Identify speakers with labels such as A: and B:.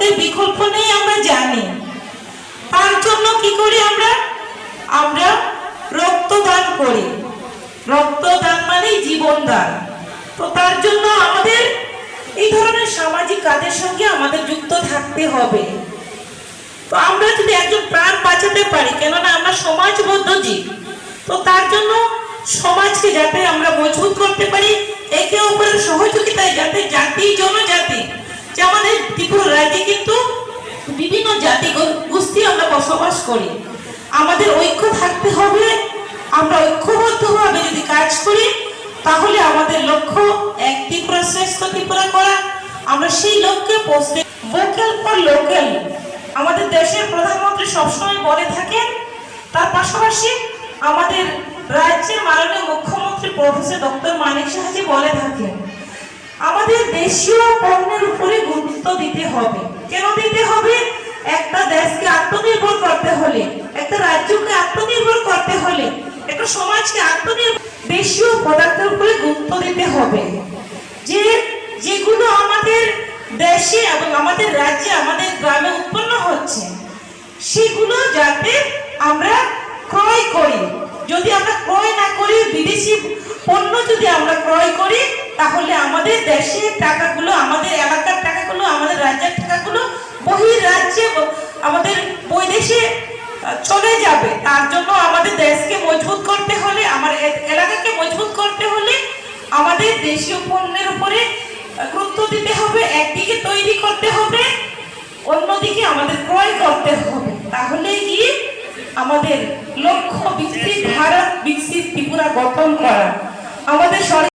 A: রক্তের বিকল্প নেই আমরা জানি। তার জন্য কি করি আমরা? আমরা রক্তদান করি। রক্তদান মানে জীবন দান। তো তার জন্য আমাদের এই ধরনের সামাজিক কাজের সঙ্গে আমাদের যুক্ত থাকতে হবে। তো আমরা যদি একজন প্রাণ বাঁচাতে পারি, কেননা আমরা সমাজবদ্ধ জীব, তো তার জন্য সমাজকে যাতে আমরা মজবুত করতে পারি, একে অপরের সহযোগিতায় যাতে জাতি জনজাতি, যে আমাদের ত্রিপুরা রাজ্যে কিন্তু বিভিন্ন জাতি গোষ্ঠী আমরা বসবাস করি, আমাদের ঐক্য থাকতে হবে। আমরা ঐক্যবদ্ধভাবে যদি কাজ করি তাহলে আমাদের লক্ষ্য এক ত্রিপুরা শ্রেষ্ঠ ত্রিপুরা করা। আমরা সেই লক্ষ্যে পৌঁছতে ভোকাল ফর লোকাল আমাদের দেশের প্রধানমন্ত্রী সবসময় বলে থাকেন। তার পাশাপাশি আমাদের রাজ্যের মাননীয় মুখ্যমন্ত্রী প্রফেসর ডক্টর মানিক সাহাজি বলে থাকেন আমাদের দেশীয় পণ্যের উপরে গুরুত্ব দিতে হবে। কেন দিতে হবে? একটা দেশকে আত্মনির্ভর করতে হলে, একটা রাজ্যকে আত্মনির্ভর করতে হলে, একটা সমাজকে আত্মনির্ভর দেশীয় পদার্থের উপরে গুরুত্ব দিতে হবে। যে যেগুলো আমাদের দেশে এবং আমাদের রাজ্যে আমাদের গ্রামে উৎপন্ন হচ্ছে সেগুলো যাতে আমরা ক্রয় করি। যদি আমরা ক্রয় না করি, বিদেশি পণ্য যদি আমরা ক্রয় করি, তাহলে আমাদের দেশের টাকাগুলো, আমাদের এলাকার টাকাগুলো, আমাদের রাজ্যের টাকাগুলো বহির রাজ্যে, আমাদের বৈদেশে চলে যাবে। তার জন্য আমাদের দেশকে মজবুত করতে হলে, আমার এলাকাকে মজবুত করতে হলে আমাদের দেশীয় পণ্যের উপরে গুরুত্ব দিতে হবে। একদিকে তৈরি করতে হবে, অন্যদিকে আমাদের ক্রয় করতে হবে। তাহলে কি আমাদের লক্ষ্য বিকশিত ভারত, বিকশিত ত্রিপুরা গঠন করা। আমাদের